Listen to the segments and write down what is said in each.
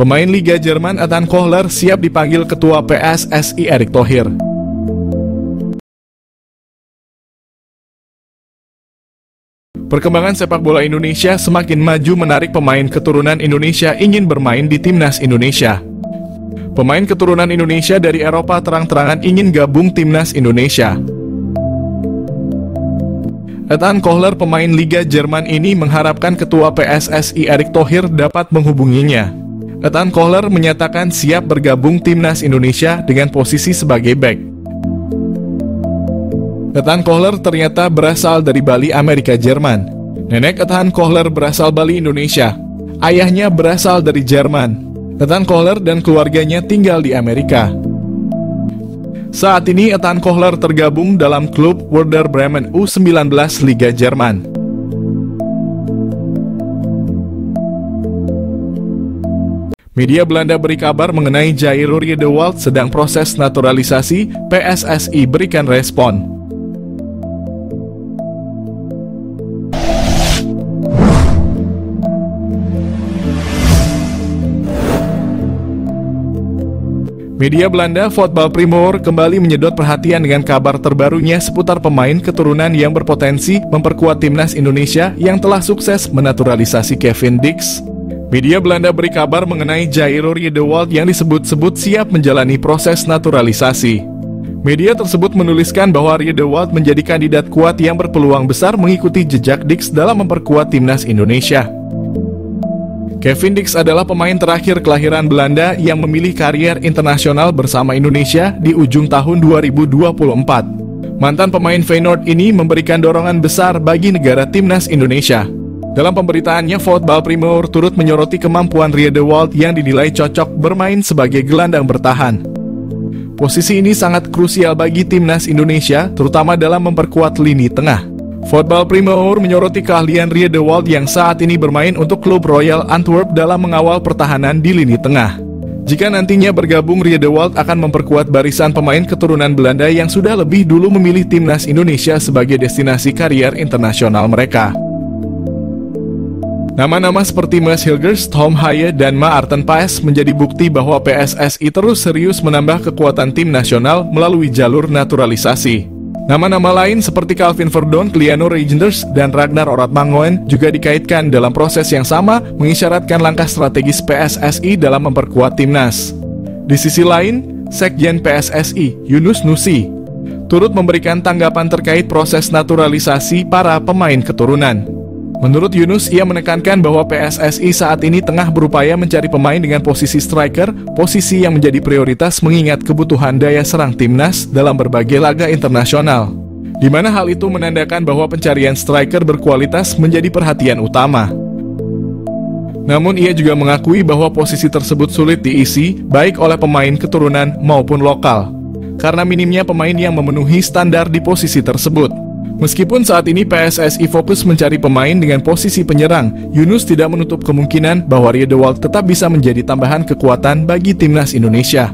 Pemain Liga Jerman Ethan Kohler siap dipanggil Ketua PSSI Erick Thohir. Perkembangan sepak bola Indonesia semakin maju menarik pemain keturunan Indonesia ingin bermain di Timnas Indonesia. Pemain keturunan Indonesia dari Eropa terang-terangan ingin gabung Timnas Indonesia. Ethan Kohler, pemain Liga Jerman ini mengharapkan Ketua PSSI Erick Thohir dapat menghubunginya. Ethan Kohler menyatakan siap bergabung Timnas Indonesia dengan posisi sebagai bek. Ethan Kohler ternyata berasal dari Bali, Amerika Jerman. Nenek Ethan Kohler berasal Bali, Indonesia. Ayahnya berasal dari Jerman. Ethan Kohler dan keluarganya tinggal di Amerika. Saat ini Ethan Kohler tergabung dalam klub Werder Bremen U19 Liga Jerman. Media Belanda beri kabar mengenai Jairo Riedewald sedang proses naturalisasi, PSSI berikan respon. Media Belanda Voetbal Primeur kembali menyedot perhatian dengan kabar terbarunya seputar pemain keturunan yang berpotensi memperkuat Timnas Indonesia yang telah sukses menaturalisasi Kevin Dix. Media Belanda beri kabar mengenai Jairo Riedewald yang disebut-sebut siap menjalani proses naturalisasi. Media tersebut menuliskan bahwa Riedewald menjadi kandidat kuat yang berpeluang besar mengikuti jejak Dix dalam memperkuat Timnas Indonesia. Kevin Dix adalah pemain terakhir kelahiran Belanda yang memilih karier internasional bersama Indonesia di ujung tahun 2024. Mantan pemain Feyenoord ini memberikan dorongan besar bagi negara Timnas Indonesia. Dalam pemberitaannya, Voetbal Primeur turut menyoroti kemampuan Riedewald yang dinilai cocok bermain sebagai gelandang bertahan. Posisi ini sangat krusial bagi Timnas Indonesia, terutama dalam memperkuat lini tengah. Voetbal Primeur menyoroti keahlian Riedewald yang saat ini bermain untuk klub Royal Antwerp dalam mengawal pertahanan di lini tengah. Jika nantinya bergabung, Riedewald akan memperkuat barisan pemain keturunan Belanda yang sudah lebih dulu memilih Timnas Indonesia sebagai destinasi karier internasional mereka. Nama-nama seperti Maes Hilgers, Tom Haye, dan Maarten Paes menjadi bukti bahwa PSSI terus serius menambah kekuatan tim nasional melalui jalur naturalisasi. Nama-nama lain seperti Calvin Verdonk, Liano Reijnders, dan Ragnar Oratmangoen juga dikaitkan dalam proses yang sama, mengisyaratkan langkah strategis PSSI dalam memperkuat timnas. Di sisi lain, Sekjen PSSI, Yunus Nusi, turut memberikan tanggapan terkait proses naturalisasi para pemain keturunan. Menurut Yunus, ia menekankan bahwa PSSI saat ini tengah berupaya mencari pemain dengan posisi striker, posisi yang menjadi prioritas mengingat kebutuhan daya serang timnas dalam berbagai laga internasional, di mana hal itu menandakan bahwa pencarian striker berkualitas menjadi perhatian utama. Namun ia juga mengakui bahwa posisi tersebut sulit diisi baik oleh pemain keturunan maupun lokal, karena minimnya pemain yang memenuhi standar di posisi tersebut. Meskipun saat ini PSSI fokus mencari pemain dengan posisi penyerang, Yunus tidak menutup kemungkinan bahwa Riedewald tetap bisa menjadi tambahan kekuatan bagi Timnas Indonesia.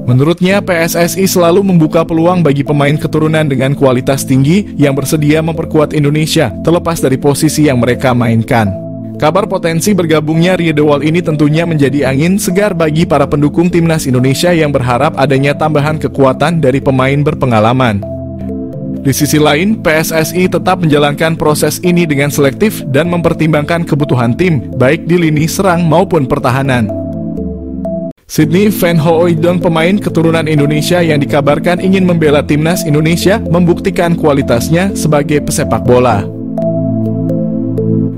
Menurutnya, PSSI selalu membuka peluang bagi pemain keturunan dengan kualitas tinggi yang bersedia memperkuat Indonesia, terlepas dari posisi yang mereka mainkan. Kabar potensi bergabungnya Riedewald ini tentunya menjadi angin segar bagi para pendukung Timnas Indonesia yang berharap adanya tambahan kekuatan dari pemain berpengalaman. Di sisi lain, PSSI tetap menjalankan proses ini dengan selektif dan mempertimbangkan kebutuhan tim, baik di lini serang maupun pertahanan. Sydney Van Hooijdonk, pemain keturunan Indonesia yang dikabarkan ingin membela Timnas Indonesia, membuktikan kualitasnya sebagai pesepak bola.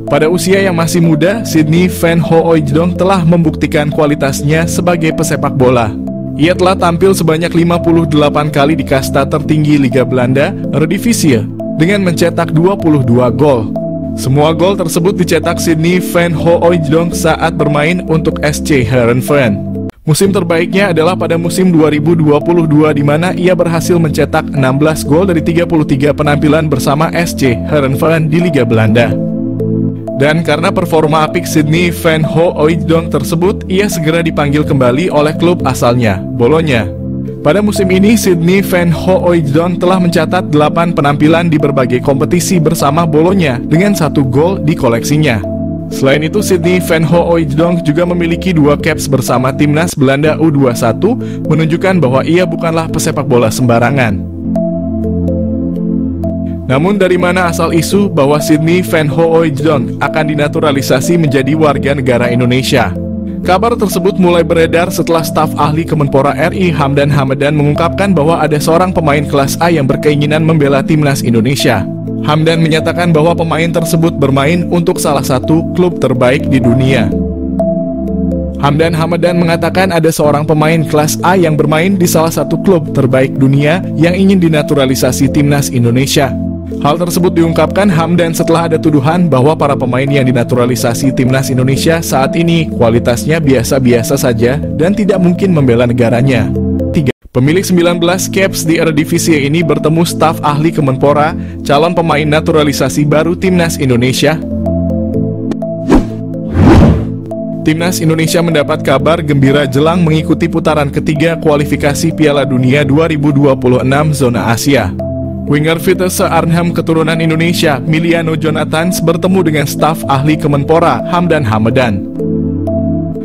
Pada usia yang masih muda, Sydney Van Hooijdonk telah membuktikan kualitasnya sebagai pesepak bola. Ia telah tampil sebanyak 58 kali di kasta tertinggi Liga Belanda, Eredivisie, dengan mencetak 22 gol. Semua gol tersebut dicetak Sydney Van Hooijdonk saat bermain untuk SC Heerenveen. Musim terbaiknya adalah pada musim 2022 di mana ia berhasil mencetak 16 gol dari 33 penampilan bersama SC Heerenveen di Liga Belanda. Dan karena performa apik Sydney Van Hooijdonk tersebut, ia segera dipanggil kembali oleh klub asalnya, Bologna. Pada musim ini, Sydney Van Hooijdonk telah mencatat 8 penampilan di berbagai kompetisi bersama Bologna dengan 1 gol di koleksinya. Selain itu, Sydney van Hooijdonk juga memiliki 2 caps bersama timnas Belanda U21, menunjukkan bahwa ia bukanlah pesepak bola sembarangan. Namun dari mana asal isu bahwa Sydney van Hooijdonk akan dinaturalisasi menjadi warga negara Indonesia? Kabar tersebut mulai beredar setelah staf ahli Kemenpora RI Hamdan Hamadan mengungkapkan bahwa ada seorang pemain kelas A yang berkeinginan membela timnas Indonesia. Hamdan menyatakan bahwa pemain tersebut bermain untuk salah satu klub terbaik di dunia. Hamdan Hamadan mengatakan ada seorang pemain kelas A yang bermain di salah satu klub terbaik dunia yang ingin dinaturalisasi timnas Indonesia. Hal tersebut diungkapkan Hamdan setelah ada tuduhan bahwa para pemain yang dinaturalisasi timnas Indonesia saat ini kualitasnya biasa-biasa saja dan tidak mungkin membela negaranya. Pemilik 19 caps di Eredivisie ini bertemu staf ahli Kemenpora, calon pemain naturalisasi baru timnas Indonesia. Timnas Indonesia mendapat kabar gembira jelang mengikuti putaran ketiga kualifikasi Piala Dunia 2026 zona Asia. Winger Vitesse Arnhem keturunan Indonesia, Miliano Jonathans bertemu dengan staf ahli Kemenpora, Hamdan Hamadan.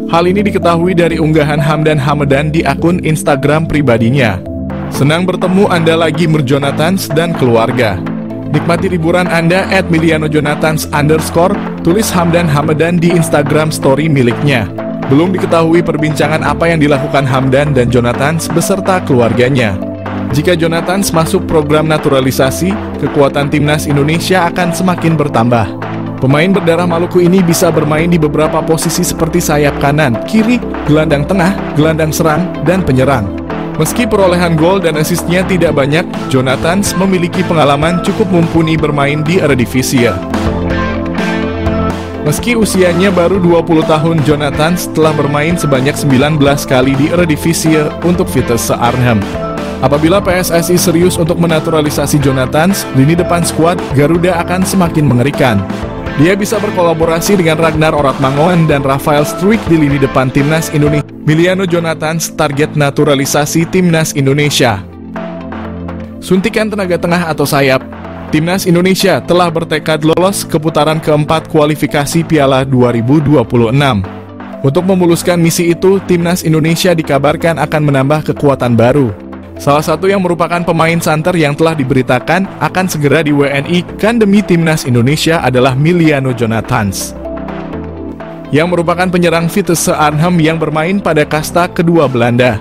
Hal ini diketahui dari unggahan Hamdan Hamadan di akun Instagram pribadinya. Senang bertemu Anda lagi Jonathans dan keluarga. Nikmati liburan Anda @milianojonathans_, tulis Hamdan Hamadan di Instagram story miliknya. Belum diketahui perbincangan apa yang dilakukan Hamdan dan Jonathans beserta keluarganya. Jika Jonathans masuk program naturalisasi, kekuatan timnas Indonesia akan semakin bertambah. Pemain berdarah Maluku ini bisa bermain di beberapa posisi seperti sayap kanan, kiri, gelandang tengah, gelandang serang, dan penyerang. Meski perolehan gol dan asisnya tidak banyak, Jonathans memiliki pengalaman cukup mumpuni bermain di Eredivisie. Meski usianya baru 20 tahun, Jonathans telah bermain sebanyak 19 kali di Eredivisie untuk Vitesse Arnhem. Apabila PSSI serius untuk menaturalisasi Jonathans, lini depan skuad Garuda akan semakin mengerikan. Dia bisa berkolaborasi dengan Ragnar Oratmangoen dan Rafael Struijk di lini depan timnas Indonesia. Miliano Jonathans target naturalisasi timnas Indonesia. Suntikan tenaga tengah atau sayap. Timnas Indonesia telah bertekad lolos ke putaran keempat kualifikasi Piala 2026. Untuk memuluskan misi itu, timnas Indonesia dikabarkan akan menambah kekuatan baru. Salah satu yang merupakan pemain santer yang telah diberitakan akan segera di WNI-kan demi timnas Indonesia adalah Miliano Jonathans, yang merupakan penyerang Vitesse Arnhem yang bermain pada kasta kedua Belanda.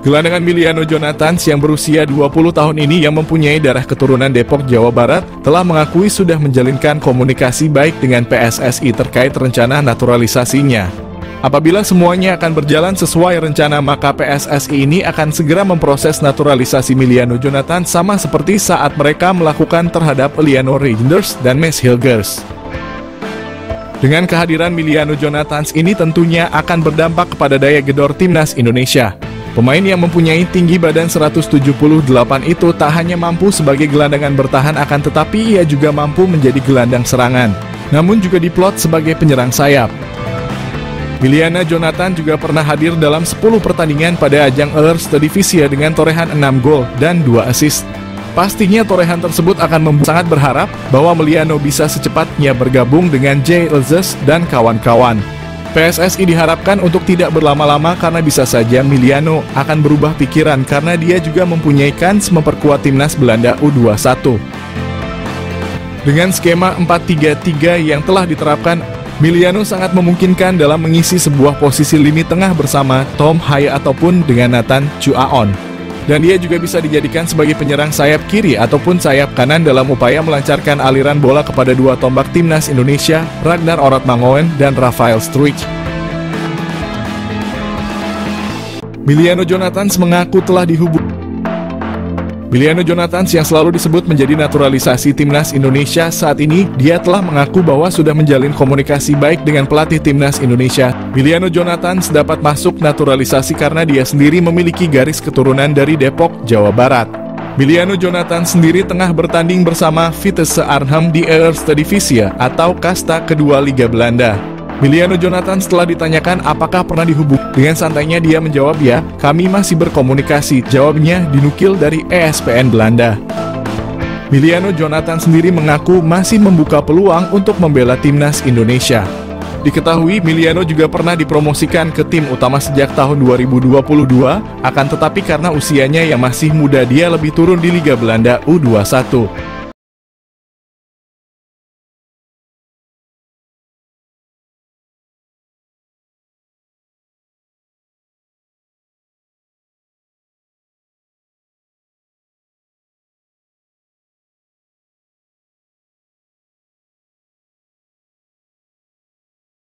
Gelandangan Miliano Jonathans yang berusia 20 tahun ini yang mempunyai darah keturunan Depok, Jawa Barat, telah mengakui sudah menjalinkan komunikasi baik dengan PSSI terkait rencana naturalisasinya. Apabila semuanya akan berjalan sesuai rencana, maka PSSI ini akan segera memproses naturalisasi Miliano Jonathans sama seperti saat mereka melakukan terhadap Eleanor Reijnders dan Mads Hilgers. Dengan kehadiran Miliano Jonathans ini tentunya akan berdampak kepada daya gedor timnas Indonesia. Pemain yang mempunyai tinggi badan 178 itu tak hanya mampu sebagai gelandangan bertahan, akan tetapi ia juga mampu menjadi gelandang serangan, namun juga diplot sebagai penyerang sayap. Miliano Jonathans juga pernah hadir dalam 10 pertandingan pada ajang Eredivisie dengan torehan 6 gol dan 2 assist. Pastinya torehan tersebut akan membuat sangat berharap bahwa Miliano bisa secepatnya bergabung dengan Jay Elzes dan kawan-kawan. PSSI diharapkan untuk tidak berlama-lama karena bisa saja Miliano akan berubah pikiran karena dia juga mempunyai kans memperkuat timnas Belanda U21. Dengan skema 4-3-3 yang telah diterapkan, Miliano sangat memungkinkan dalam mengisi sebuah posisi lini tengah bersama Tom Haye ataupun dengan Nathan Chuaon. Dan dia juga bisa dijadikan sebagai penyerang sayap kiri ataupun sayap kanan dalam upaya melancarkan aliran bola kepada dua tombak timnas Indonesia, Ragnar Oratmangoen dan Rafael Struijk. Miliano Jonathans mengaku telah dihubungi. Miliano Jonathans yang selalu disebut menjadi naturalisasi timnas Indonesia saat ini, dia telah mengaku bahwa sudah menjalin komunikasi baik dengan pelatih timnas Indonesia. Miliano Jonathans dapat masuk naturalisasi karena dia sendiri memiliki garis keturunan dari Depok, Jawa Barat. Miliano Jonathans sendiri tengah bertanding bersama Vitesse Arnhem di Eredivisie atau kasta kedua Liga Belanda. Miliano Jonathans setelah ditanyakan apakah pernah dihubungi, dengan santainya dia menjawab, "Ya, kami masih berkomunikasi." Jawabnya dinukil dari ESPN Belanda. Miliano Jonathans sendiri mengaku masih membuka peluang untuk membela timnas Indonesia. Diketahui Miliano juga pernah dipromosikan ke tim utama sejak tahun 2022, akan tetapi karena usianya yang masih muda dia lebih turun di Liga Belanda U21.